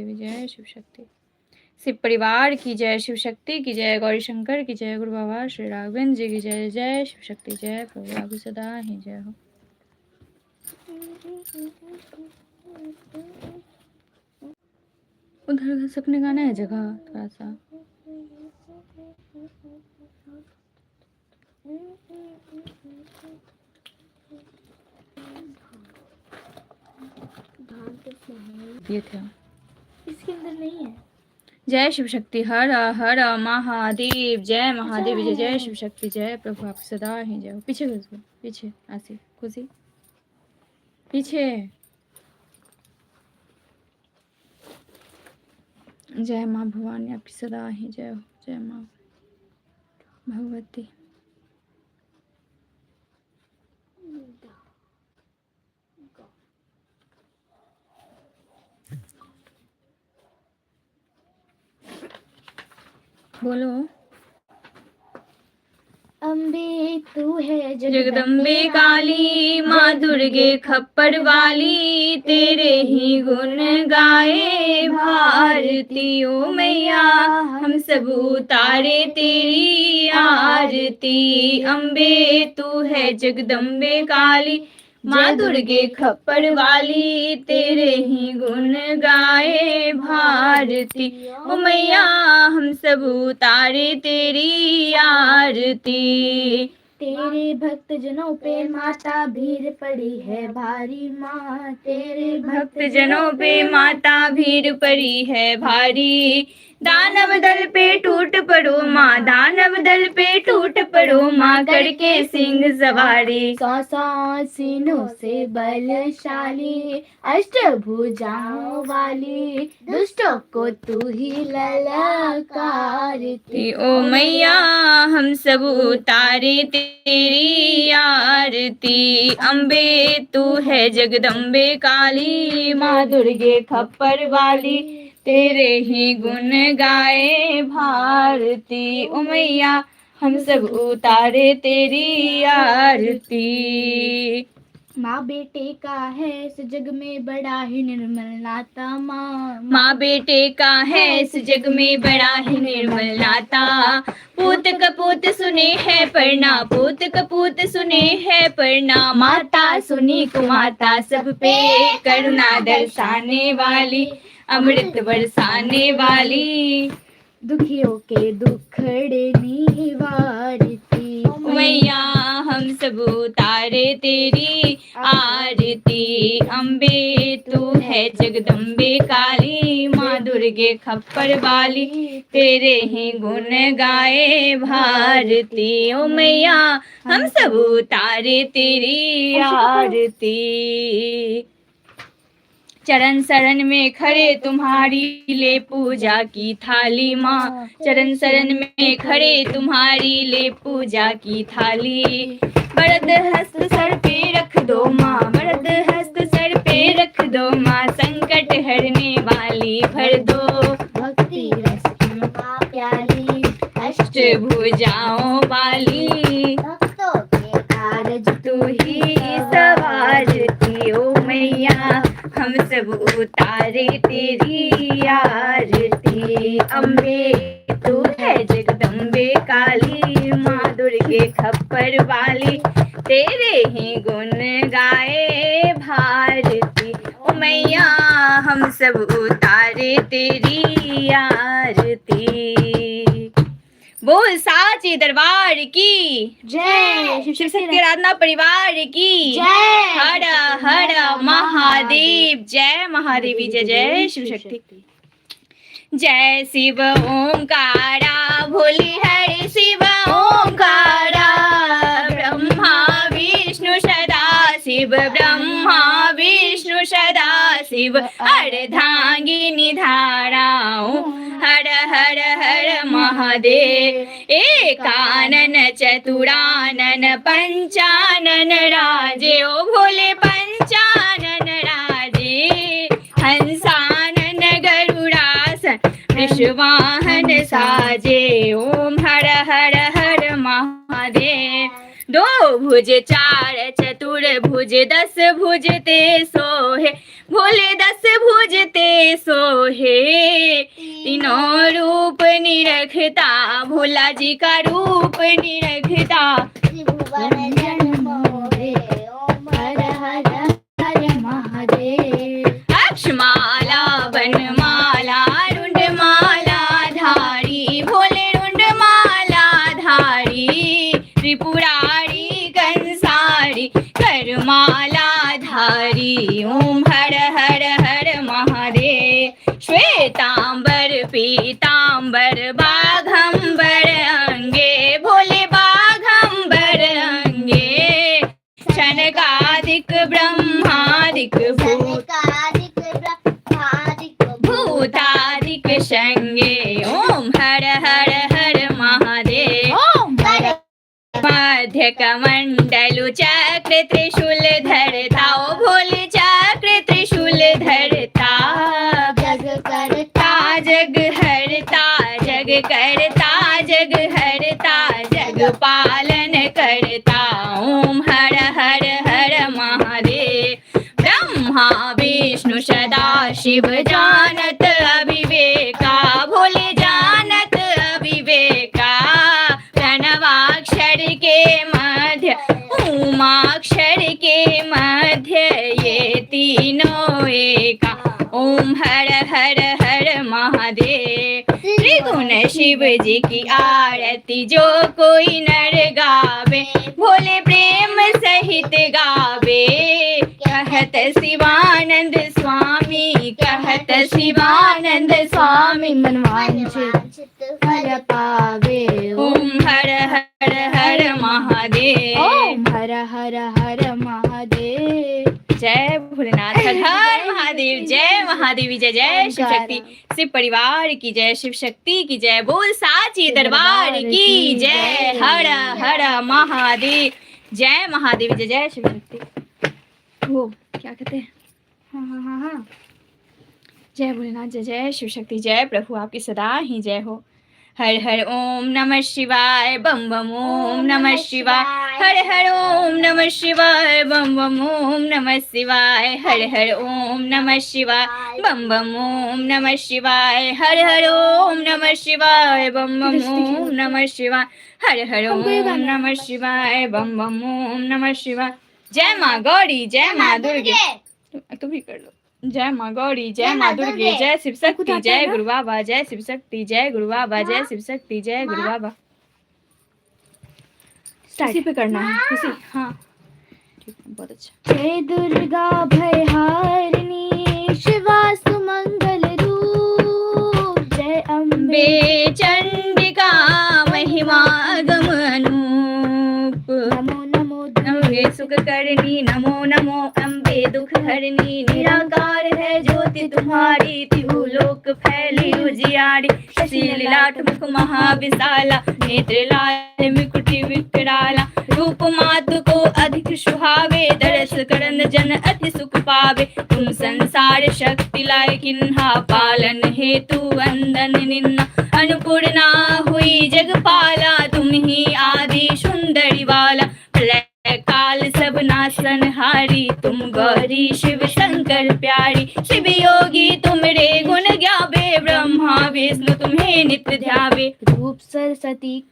महादेवी जय शिव शक्ति। शिव परिवार की जय, शिव शक्ति की जय, गौरी शंकर की जय, गुरु बाबा श्री राघवेंद्र जी की जय। जय शिव शक्ति जय, प्रभु आपकी सदा ही जय हो। उधर घसकने का है जगह थोड़ा सा। ये थे इसके अंदर नहीं है। जय शिव शक्ति हर हर महादेव, जय महादेव जय। जय शिव शक्ति जय, प्रभु आप सदा ही जय हो। पीछे घुसो, पीछे आसी खुशी पीछे। जय माँ भवानी आपकी सदा ही जय हो। जय माँ भगवती। बोलो। अम्बे तू है जगदम्बे काली, माँ दुर्गे खप्पर वाली, तेरे ही गुण गाए भारती। ओ मैया हम सब उतारे तेरी आरती। अम्बे तू है जगदम्बे काली, माँ दुर्गे खप्पर वाली, तेरे ही गुण गाए भारती। ओ मैया हम सब उतारे तेरी आरती। तेरे भक्त जनों पे माता भीड़ पड़ी है भारी माँ। तेरे भक्त जनों पे माता भीड़ पड़ी है भारी। दानव दल पे टूट पड़ो माँ, दानव दल पे टूट पड़ो माँ, करके सिंह सवारी। सौ सीनों से बलशाली, अष्टभुजाओं वाली, दुष्टों को तू ही ललकारती। ओ मैया हम सब उतारे तेरी आरती। अम्बे तू है जगदम्बे काली, माँ दुर्गे खप्पर वाली, तेरे ही गुण गाए भारती। ओ मैया हम सब उतारे तेरी आरती। माँ बेटे का है इस जग में बड़ा ही निर्मल नाता माँ। माँ बेटे का है इस जग में बड़ा ही निर्मल नाता। पूत कपूत सुने है परना, पूत कपूत सुने है परना, माता सुनी कुमाता, सब पे करुणा दर्शाने वाली, अमृत बरसाने वाली, दुखियों के दुखड़े निवारती। मैया हम सब उतारे तेरी आरती। अम्बे तू है जगदम्बे काली, माँ दुर्गे खप्पर वाली, तेरे ही गुण गाए भारती। ओ मैया हम सब उतारे तेरी आरती। चरण शरण में खड़े तुम्हारी ले पूजा की थाली माँ, चरण शरण में खड़े तुम्हारी ले पूजा की थाली। वरद हस्त सर पे रख दो माँ, वरद हस्त सर पे रख दो माँ, संकट हरने वाली भर दो भक्ति रस की माँ प्याली, अष्टभुजाओं वाली, भक्तों के कारज तू ही सवारती। ओ मैया हम सब उतारे तेरी आरती। अम्बे तू है जगदम्बे काली, माँ दुर्गे खप्पर वाली, तेरे ही गुण गाए भारती। ओ मैया हम सब उतारे तेरी आरती। बोल साचे दरबार की जय। शिव शक्ति आराधना परिवार की जय। हर हर महादेव। जय महादेवी जय। जय शिव शक्ति। जय शिव ओंकारा, भोले हरि शिव ओंकारा, ब्रह्मा विष्णु सदा शिव, ब्रह्मा विष्णु सदा शिव, अर्धांगिनी धाराओं हर हर हर महादेव। एकानन चतुरानन पंचानन राजे, ओ भोले पंचानन राजे, हंसानन गरुड़ासन विश्ववाहन साजे। ओम हर हर हर महादेव। दो भुज चार चतुर भुज, 10 भुज ते सोहे, भोले 10 भुज ते सोहे। सोहे। तीनों रूप निरखता, भोला जी का रूप निरखता। त्रिभुवन जन मोहे, ओम हर हर हर महादेव। अक्षमाला वनमाला रुंडमाला धारी, भोले रुंडमाला धारी। त्रिपुरारी कंसारी करमाला धारी, ओम हर हर हर महादेव। श्वेतांबर पीतांबर बाघंबर अंगे, भोले बाघंबर अंगे। शनकादिक ब्रह्मादिक भूतादिक संगे, ओम हर हर हर महादेव। मध्य कमंडलु चक्र त्रिशूल धरता, ओ भोले चक्र त्रिशूल धरता। जग करता जग हरता, जग करता, जग हरता, जग पालन करता, ओम हर हर हर महादेव। ब्रह्मा विष्णु सदा शिव जानत अविवेका, भोले जानत अविवेका। प्रणवाक्षर के मध्य, उमाक्षर के मध्य, ये तीनों एका, ओम हर हर हर महादेव। त्रिगुण शिव जी की आरती जो कोई नर गावे, भोले प्रेम सहित गावे। कहत शिवानंद स्वामी, कहत शिवानंद स्वामी, मनवांछित फल पावे। ओम हर हर हर महादेव। ओम हर हर हर महादेव। जय भोलेनाथ, हर हर महादेव। जय महादेवी, जय जय शिव शक्ति। शिव परिवार की जय, शिव शक्ति की जय। बोल साची दरबार की जय। हर हर महादेव। जय महादेवी, जय जय शिव शक्ति। वो क्या कहते हैं, हाँ हाँ हाँ हाँ। जय भोलेनाथ, जय जय शिव शक्ति। जय प्रभु आपकी सदा ही जय हो। हर हर ओम नमः शिवाय, बम बम ओम नमः शिवाय। हर हर ओम नमः शिवाय, बम बम ओम नमः शिवाय। हर हर ओम नमः शिवाय, बम बम ओम नमः शिवाय। हर हर ओम नमः शिवाय, बम बम ओम नमः शिवाय। हर हर ओम नमः शिवाय, बम बम ओम नमः शिवाय। जय माँ गौरी, जय माँ दुर्गे। तुम भी कर लो। जय माँ गौरी, जय माँ दुर्गे, जय शिव शक्ति, जय गुरु बाबा, जय शिव शक्ति, जय गुरु बाबा, जय शिव शक्ति, जय गुरु बाबा। इसी पे करना है खुशी। हाँ ठीक है, बहुत अच्छा। जय दुर्गा भयहारिणी, शिवा सुमंगल रूप। जय अम्बे बे चंडिका महिमा गम अनूप। नमो नमो नमो सुख करनी, नमो नमो अम्बे दुख हरनी। निराकार है ज्योति तुम्हारी, तिहु लोक फैली उजियारी। शशि ललाट मुख महाविशाला, नेत्र लाल मुकुटि विकराला। रूप मातु को अधिक सुहावे, दरस करन जन अति सुख पावे। तुम संसार शक्ति लाए किन्हा, पालन हेतु वंदन निन्ना। अन्नपूर्णा हुई जगपाला, तुम ही आदि सुंदरी वाला। काल सब नासन हारी, तुम गौरी शिव शंकर प्यारी। शिव योगी तुमरे गुण गावे, ब्रह्मा विष्णु तुम्हें नित्य ध्यावे। रूप सरस्वती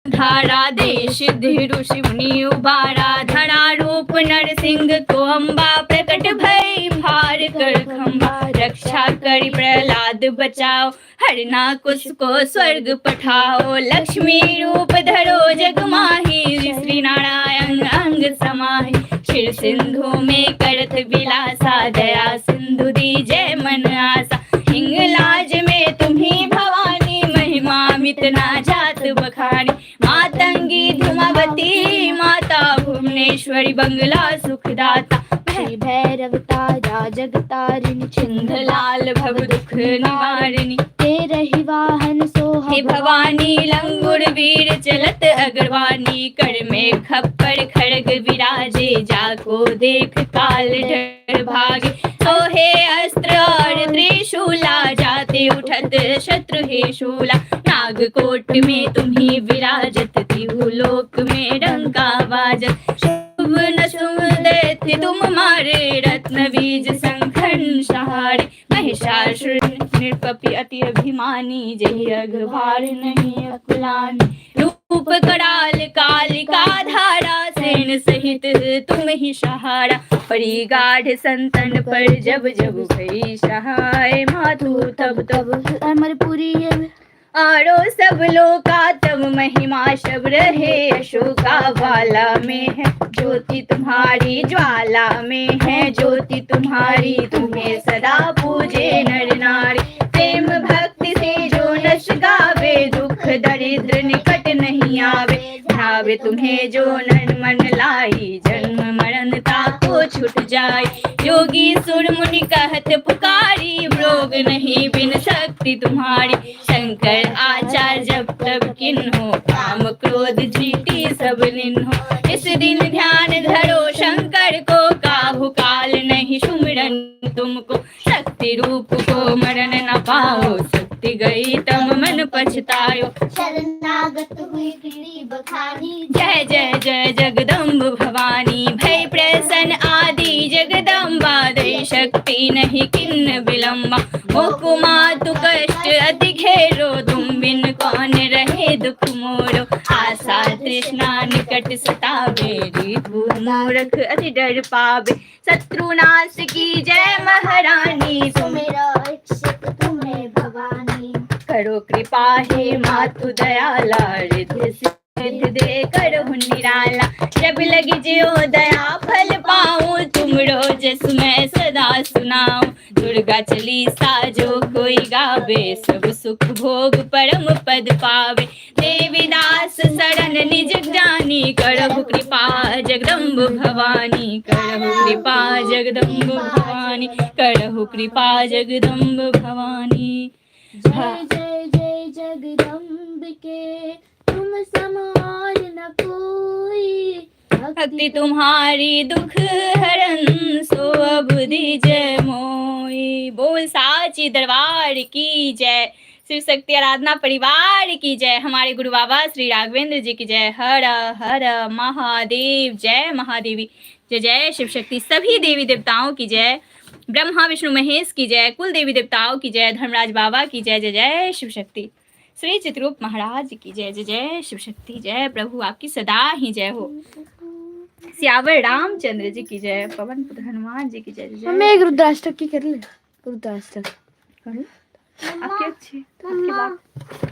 धारा दे सिद्धि ऋषि मुनि उबारा। धरा रूप नरसिंह को अम्बा, प्रकट भई भार कर खंबा। रक्षा करी प्रहलाद बचाओ, हरना कुश को स्वर्ग पठाओ। लक्ष्मी रूप धरो जग माही, श्री नारायण अंग समाहि। क्षीर सिंधु में करत विलासा, दया सिंधु दीजय मन आसा। हिंगलाज में तुम्ही भवानी, महिमा मितना जात बखानी। मातंगी धुमावती माता, भुवनेश्वरी बंगला सुखदाता। भैरव तारा जगतारिणी, छिंद लाल भव दुख निवारिणी। तेरे ही वाहन सोहा हे भवानी लंगुर वीर चलत अग्रवानी। कर में खप्पर खड़ग विराजे, जाको देख काल डर भागे। सोहे अस्त्र और त्रिशूला, जाते उठत शत्रु हे शूला। नागकोट में तुम्ही विराजत, तिहु लोक में डंका बाजत। शुभ न शुभ दैत्य तुम मारे, रत्न बीज शंकर सहारे, महिषासुर निरपपि अति अभिमानी, जहि अघभार नहीं अकुलानी। रूप कराल कालिका धारा, सेन सहित तुम ही सहारा, परी गाढ़ संतन पर जब जब भई सहाय, माधु तब तब अमरपुरी आरो सब लोका तब महिमा शब रहे, अशोका वाला में है ज्योति तुम्हारी, ज्वाला में है ज्योति तुम्हारी, तुम्हें सदा पूजे नर नारी। प्रेम भक्ति से जो नश गावे, दुख दरिद्र निकट नहीं आवे, भावे तुम्हें जो नर मन लाई, जन्म मरण ताको छूट जाए। योगी सुर मुनि कहत पुकारी, रोग नहीं बिन शक्ति तुम्हारी, शंकर आचार जब तब किन्हो, काम क्रोध जीती सब निन्हो। इस दिन ध्यान धरो शंकर को, काहू काल नहीं सुमिरन तुमको, शक्ति रूप को मरण न पाओ, शक्ति गई तब मन पछतायो, शरणागत हुई पीढ़ी बखानी। जय जय जय जगदम्ब भवानी, भय प्रसन्न आदि जगदम्बा, दई शक्ति नहीं किन्न विलम्बा, मोकुमा तु कष्ट अति घेरो, तुम बिन कौन रहे दुख मोरो। आशा तृष्णा निकट सतावे, रीतु मूर्ख अति डर पावे, शत्रुनाश की जय महारानी, मेरा इच्छित तुम्हें भवानी। करो कृपा हे मातु दयाला, रिद्धि सिद्धि दे करहु निराला, जब लगी जियो दया फल पाऊं, तुम रोज मैं सदा सुनाऊं। दुर्गा चालीसा जो कोई गावे, सब सुख भोग परम पद पावे। देवीदास शरण निज जानी, करहु कृपा जगदम्ब भवानी, करहु कृपा जगदम्ब भवानी, करहु कृपा जगदम्ब भवानी। जय जय जय जगदम्बिके, तुम समार न कोई, भक्ति तुम्हारी दुख हरन, सो अब दीजय मोई। बोल साची दरबार की जय, शिव शक्ति आराधना परिवार की जय, हमारे गुरु बाबा श्री राघवेंद्र जी की जय। हर हर महादेव, जय महादेवी, जय जय शिव शक्ति। सभी देवी देवताओं की जय, ब्रह्मा विष्णु महेश की जय, कुल देवी देवताओं की जय, धर्मराज बाबा की जय, जय जय शिव शक्ति। श्री चित्ररूप महाराज की जय, जय जय शिव शक्ति। जय प्रभु आपकी सदा ही जय हो। सियावर रामचंद्र जी की जय, पवन पुत्र हनुमान जी की जय, जय मैं एक रुद्राष्टक की कर ले, रुद्राष्टक करो। आपकी अच्छी आपकी बात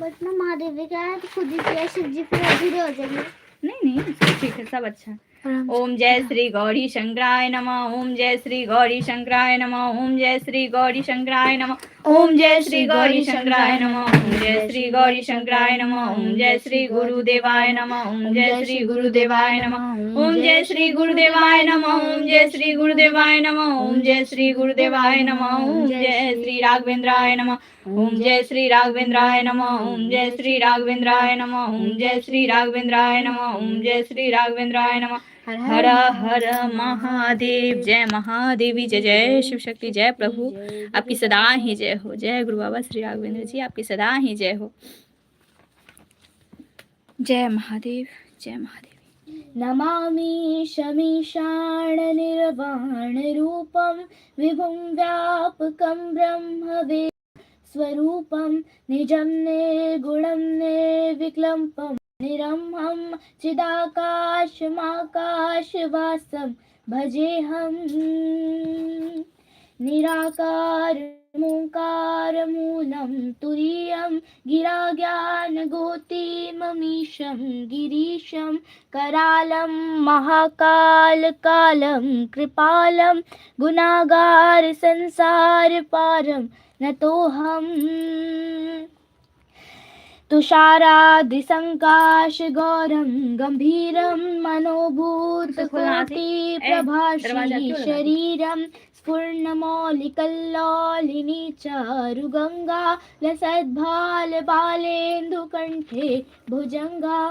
बट ना महादेव का है तो खुद ही किया, शिव जी फिर अधूरे हो जाएंगे। नहीं सब ठीक है, सब अच्छा। ओम जय श्री गौरी शंकराय नमः, ओम जय श्री गौरी शंकराय नमः, ओम जय श्री गौरी शंकराय नमः, ओम जय श्री गौरी शंकराय नमः, ओम जय श्री गौरी शंकराय नमः, ओम जय श्री गुरुदेवाय नमः, ओम जय श्री गुरुदेवाय नमः, ओम जय श्री गुरुदेवाय नमः, ओम जय श्री गुरुदेवाय नमः, ओम जय श्री गुरुदेवाय नमः, ओम जय श्री राघवेंद्राय नमः, ओम जय श्री राघवेंद्राय नमः, ओम जय श्री राघवेंद्राय नमः, ओम जय श्री राघवेंद्राय नमः, ओम जय श्री राघवेंद्राय नमः। हर हर महादेव, जय महादेवी, जय जय शिव शक्ति। जय प्रभु आपकी सदा ही जय हो। जय गुरु बाबा श्री राघवेंद्र जी आपकी सदा ही जय हो। जय महादेव, जय महादेव। नमामि शमीशान निर्वाण रूपम, विभुं व्यापकं ब्रह्मवे स्वरूपम, निजं निर्गुणं निर्विकल्पं, निरम्भं चिदाकाशमाकाशवासं भजेऽहं। निराकारमोङ्कारमूलं तुरीयं, गिराज्ञानगोतिममीशं गिरीशं, करालं महाकालकालं कृपालं, गुणागार संसारपारं नतोऽहम्। तुषारादिसङ्काशगौरं गम्भीरं, मनोभूतकोटि प्रभाषी शरीरं, स्फुर्णमौलिकल्लोलिनी चारुगङ्गा, लसद्भालबालेन्दुकण्ठे भुजङ्गा,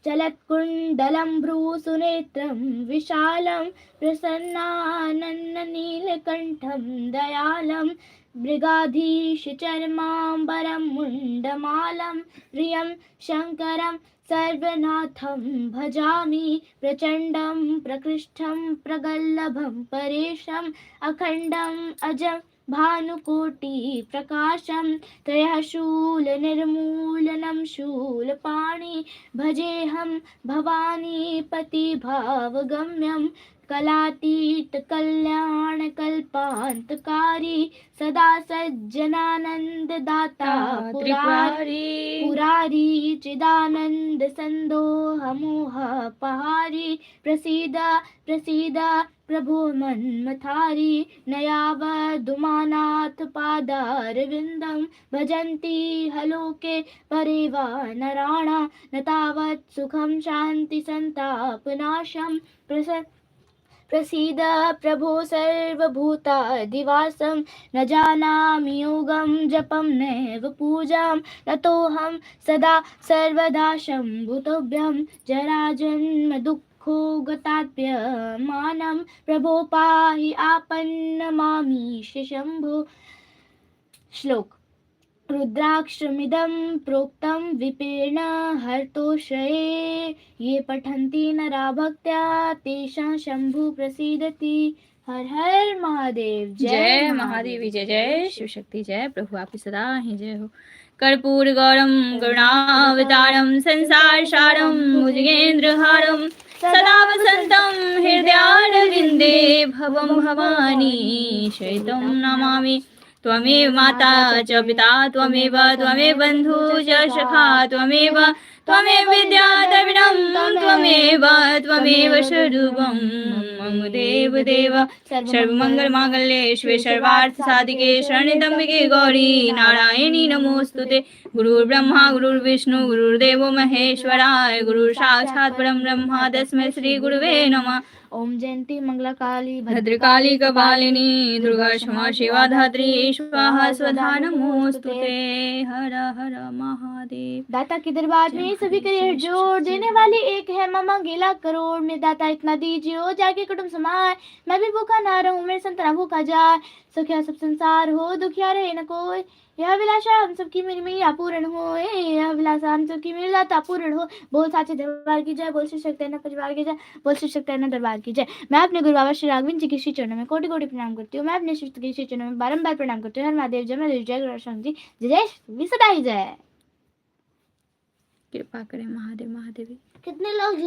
चलत्कुण्डलं भ्रूसुनेत्रं विशालं, प्रसन्नानन्दनीलकण्ठं दयालं, मृगाधीश चर्माम्बरं मुण्डमालं, प्रियं शङ्करं सर्वनाथं भजामि प्रचण्डं प्रकृष्टं प्रगल्लभं परेशम् अखण्डम् अजं भानुकोटि प्रकाशं त्रयशूलनिर्मूलनं शूलपाणि भजेऽहं भवानीपति भावगम्यं कलातीत कल्याणकल्पान्तकारी सदा सज्जनानन्ददाता पुरारी चिदानन्द सन्दोहमोहपहारी प्रसीद प्रसीद प्रभो मन्मथारी नयावदुमानाथ पादारविन्दं भजन्ति हलोके परे वा नराणा न तावत् सुखं शान्ति सन्तापनाशं प्रसीद प्रभो सर्वभूतादिवासं न जानामि योगं जपं नैव पूजां ततोऽहं सदा सर्वदा शम्भुतोभ्यं जराजन्म दुःखो गताप्यमानं प्रभो पाहि आपन्नमामीश शम्भो। श्लोक रुद्राक्षमिदं प्रोक्तं विपीर्ण हर्तोषये ये पठन्ति नरा भक्त्या तेषां शंभु प्रसीदति। हर हर महादेव। जय महादेवी, जय जय शिव शक्ति, जय प्रभु आपकी सदा ही जय हो। कर्पूर गौरम करुणावतारम संसार सारम भुजगेन्द्रहारम सदा वसंतम हृदयारविंदे भवम भवानी शयितं नमामि। त्वमेव माता च पिता त्वमेव बन्धु च सखा त्वमेव विद्या द्रविणं त्वमेव स्वरूपं मम देव सर्वमंगलमांगल्ये शिवे सर्वार्थसाधिके शरण्ये गौरी नारायणी नमोस्तुते। गुरुर्ब्रह्मा गुरुर्विष्णु गुरुर्देवो महेश्वराय गुरुः साक्षात् परं ब्रह्म तस्मै श्री गुरुवे नमः। ओम जयंती मंगला काली भद्रकाली कपालिनी दुर्गा क्षमा शिवा धात्री स्वाहा स्वधा नमोस्तुते। हर हर महादेव। दाता के दरबार में सभी करियर जोड़ देने वाली एक है मामा गेला करोड़ में दाता इतना दीजिए हो जाके कुटुंब समाए मैं भी भूखा ना रहूं मेरे संतना भूखा जाए सुखिया सब संसार हो दुखिया रहे न कोई यह विलासा हम सबकी मेरी मैया पूर्ण हो यह विलासा हम सबकी मेरी दाता पूर्ण हो। बोल साचे दरबार की जय बोल श्री शक्ति परिवार की जय बोल श्री शक्ति दरबार की जय। मैं अपने गुरु बाबा श्री राघवेंद्र जी के श्री चरणों में कोटि कोटि प्रणाम करती हूँ। मैं अपने श्री के श्री चरणों में बारंबार प्रणाम करती हूँ। हर महादेव जय महादेव जय गुरु जी जय जय सदा ही जय। कृपा करें महादेव महादेवी। कितने लोग